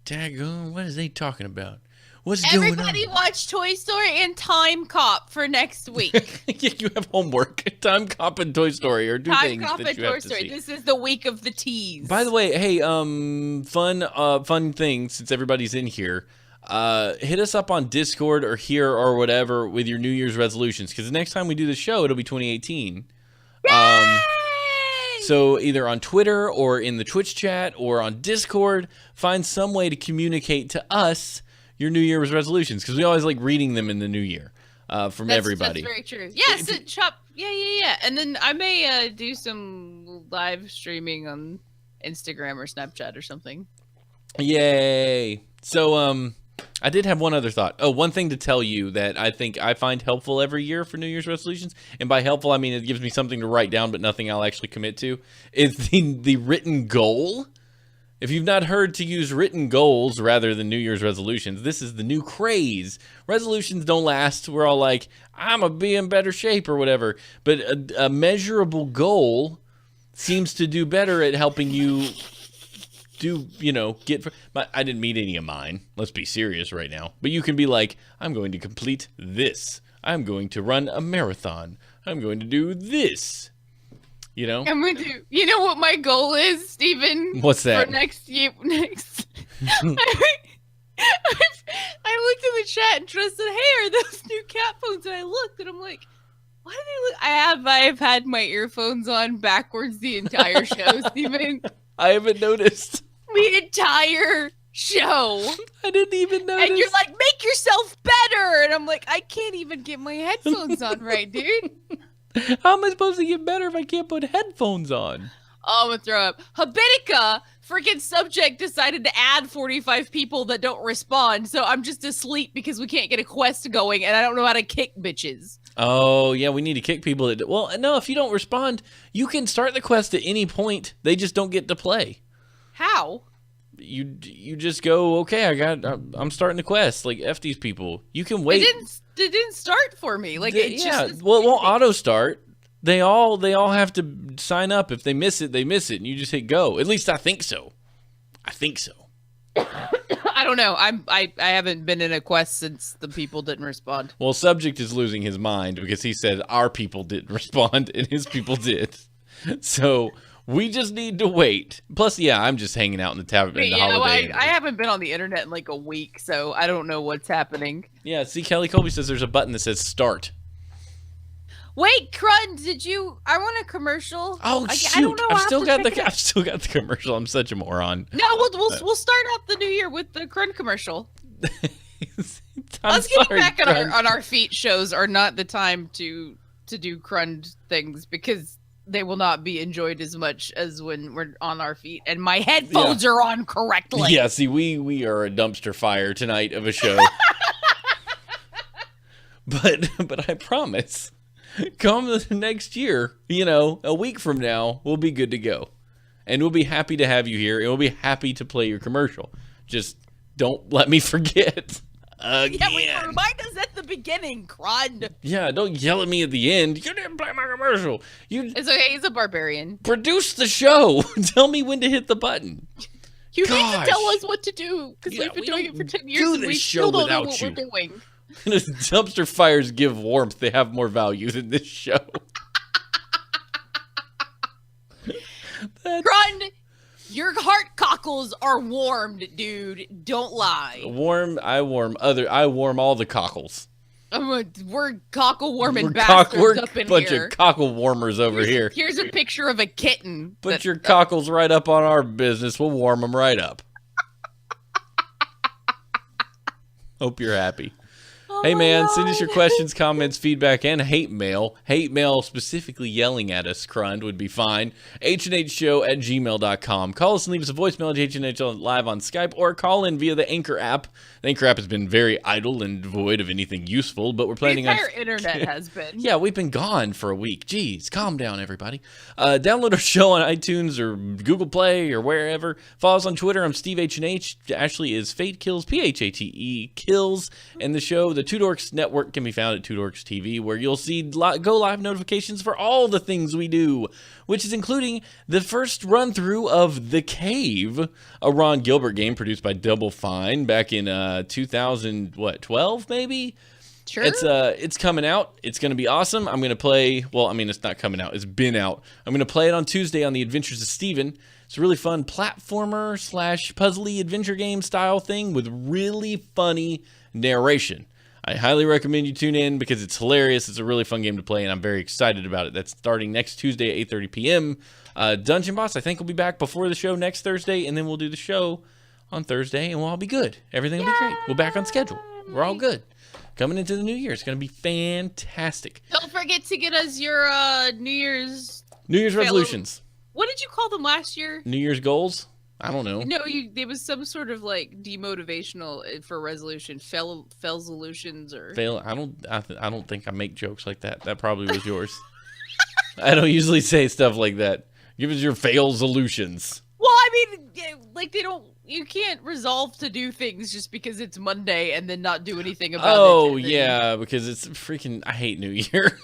daggone, what is they talking about? What's going on? Everybody watch Toy Story and Time Cop for next week. You have homework. Time Cop and Toy Story are two Time things Cop that and you Toy have to Story. see. This is the week of the tease. By the way, hey, fun thing, since everybody's in here, hit us up on Discord or here or whatever with your New Year's resolutions, because the next time we do the show, it'll be 2018. Yay! So either on Twitter or in the Twitch chat or on Discord, find some way to communicate to us your New Year's resolutions, because we always like reading them in the new year from everybody. That's very true. Yes, Chop. Yeah. And then I may do some live streaming on Instagram or Snapchat or something. Yay! So I did have one other thought. Oh, one thing to tell you that I think I find helpful every year for New Year's resolutions, and by helpful I mean it gives me something to write down but nothing I'll actually commit to, is the written goal. If you've not heard to use written goals rather than New Year's resolutions, this is the new craze. Resolutions don't last. We're all like, I'm going to be in better shape or whatever. But a measurable goal seems to do better at helping you get... I didn't meet any of mine. Let's be serious right now. But you can be like, I'm going to complete this. I'm going to run a marathon. I'm going to do this. You know? I'm going to. You know what my goal is, Steven? What's that? For next year. I looked in the chat and Trust said, "Hey, are those new cat phones?" And I looked and I'm like, "Why do they look?" I have had my earphones on backwards the entire show, Steven. I haven't noticed. The entire show. I didn't even notice. And you're like, "Make yourself better," and I'm like, I can't even get my headphones on right, dude. How am I supposed to get better if I can't put headphones on? Oh, I'm gonna throw up. Habitica, freaking subject, decided to add 45 people that don't respond, so I'm just asleep because we can't get a quest going, and I don't know how to kick bitches. Oh, yeah, we need to kick people that... Well, no, if you don't respond, you can start the quest at any point. They just don't get to play. How? You just go, okay, I'm starting the quest. Like, F these people. You can wait. It didn't start for me. Like, it just... Well, it won't auto start. They all have to sign up. If they miss it, they miss it, and you just hit go. At least I think so. I don't know. I haven't been in a quest since the people didn't respond. Well, subject is losing his mind because he said our people didn't respond and his people did. So we just need to wait. Plus, yeah, I'm just hanging out in the holiday. I haven't been on the internet in like a week, so I don't know what's happening. Yeah, see, Kelly Colby says there's a button that says start. Wait, Crud, I want a commercial. Oh, shoot. I don't know. I've still got the commercial. I'm such a moron. No, we'll start out the new year with the Crud commercial. Us getting back on our feet shows are not the time to do Crud things because they will not be enjoyed as much as when we're on our feet and my headphones are on correctly. Yeah, see, we are a dumpster fire tonight of a show. But I promise, come the next year, a week from now, we'll be good to go. And we'll be happy to have you here, and we'll be happy to play your commercial. Just don't let me forget. Again. Yeah, remind us at the beginning, Crud. Yeah, don't yell at me at the end. You didn't play my commercial. It's okay, he's a barbarian. Produce the show. Tell me when to hit the button. You need to tell us what to do, because we've been doing it for 10 years and we still don't know what we're doing. Dumpster fires give warmth. They have more value than this show. Crud, your heart cockles are warmed, dude. Don't lie. I warm all the cockles. We're cockle warming We're bastards up in bunch here. of cockle warmers over here. Here's a picture of a kitten. Put your cockles right up on our business. We'll warm them right up. Hope you're happy. Oh Hey, man, my send us your God. questions, comments, feedback, and hate mail. Hate mail specifically yelling at us, Crund, would be fine. HNHshow@gmail.com. Call us and leave us a voicemail at HNH live on Skype, or call in via the Anchor app. The Anchor app has been very idle and devoid of anything useful, but we're planning The on... entire internet has been. Yeah, we've been gone for a week. Jeez, calm down, everybody. Download our show on iTunes or Google Play or wherever. Follow us on Twitter. I'm Steve H&H. Ashley is Fate Kills, P-H-A-T-E, Kills. And the show, the Two Dorks Network, can be found at Two Dorks TV, where you'll see go live notifications for all the things we do, which is including the first run-through of The Cave, a Ron Gilbert game produced by Double Fine back in 2012, maybe? Sure. It's coming out. It's going to be awesome. I'm going to play, well, I mean, it's not coming out. It's been out. I'm going to play it on Tuesday on The Adventures of Steven. It's a really fun platformer / puzzly adventure game style thing with really funny narration. I highly recommend you tune in because it's hilarious. It's a really fun game to play, and I'm very excited about it. That's starting next Tuesday at 8:30 p.m. Dungeon Boss, I think, will be back before the show next Thursday, and then we'll do the show on Thursday, and we'll all be good. Everything will be great. We're back on schedule. We're all good. Coming into the new year. It's going to be fantastic. Don't forget to get us your New Year's resolutions. What did you call them last year? New Year's goals? I don't know. No, there was some sort of like demotivational for resolution, fail solutions or Fail. I don't think I make jokes like that. That probably was yours. I don't usually say stuff like that. Give us your fail solutions. Well, I mean, like you can't resolve to do things just because it's Monday and then not do anything about it. Oh, yeah, because it's freaking, I hate New Year.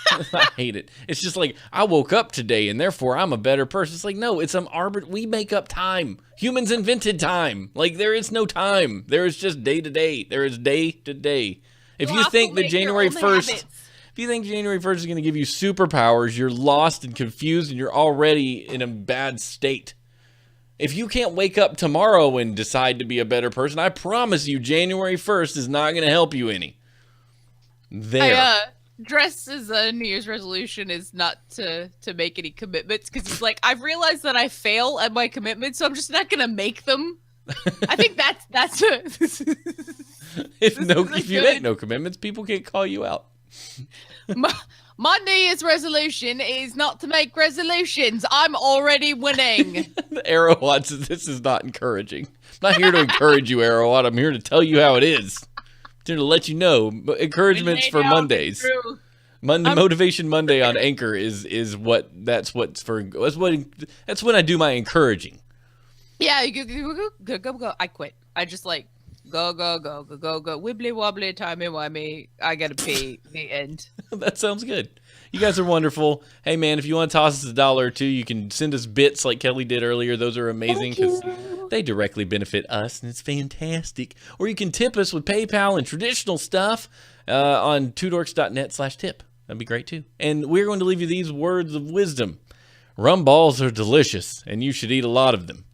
I hate it. It's just like, I woke up today and therefore I'm a better person. It's like, no, it's we make up time. Humans invented time. Like, there is no time. There is just day to day. There is day to day. If you think that January 1st, if you think January 1st is going to give you superpowers, you're lost and confused and you're already in a bad state. If you can't wake up tomorrow and decide to be a better person, I promise you January 1st is not going to help you any. Dress as a New Year's resolution is not to make any commitments because it's like I've realized that I fail at my commitments, so I'm just not gonna make them. I think that's if you make no commitments, people can't call you out. My New Year's resolution is not to make resolutions. I'm already winning. Arrowwatt says this is not encouraging. I'm not here to encourage you, Arrowwatt. I'm here to tell you how it is. To let you know, encouragements for Mondays. Motivation Monday on Anchor is what that's when I do my encouraging. Yeah, you go. I quit. I just like go, wibbly wobbly, timey wimey. I gotta pee. The end. That sounds good. You guys are wonderful. Hey man, if you want to toss us $1 or $2, you can send us bits like Kelly did earlier. Those are amazing because they directly benefit us, and it's fantastic. Or you can tip us with PayPal and traditional stuff on twodorks.net/tip. That'd be great too. And we're going to leave you these words of wisdom. Rum balls are delicious, and you should eat a lot of them.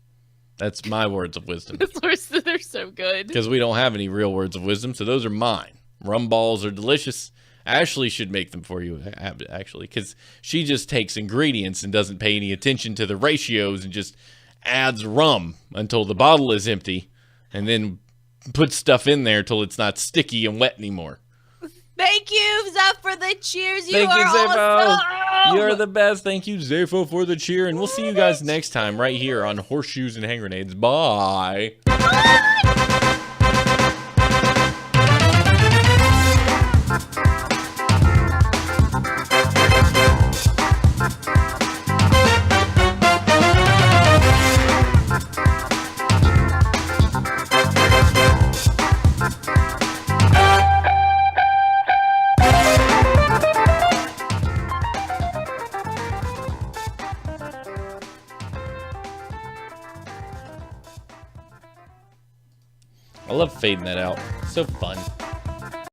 That's my words of wisdom. They're so good. Because we don't have any real words of wisdom, so those are mine. Rum balls are delicious. Ashley should make them for you, actually, because she just takes ingredients and doesn't pay any attention to the ratios and just adds rum until the bottle is empty and then puts stuff in there till it's not sticky and wet anymore. Thank you, Zeph, for the cheers. Thank you, Zepho. You're the best. Thank you, Zepho, for the cheer. And we'll see you guys next time right here on Horseshoes and Hand Grenades. Bye. I love fading that out. So fun.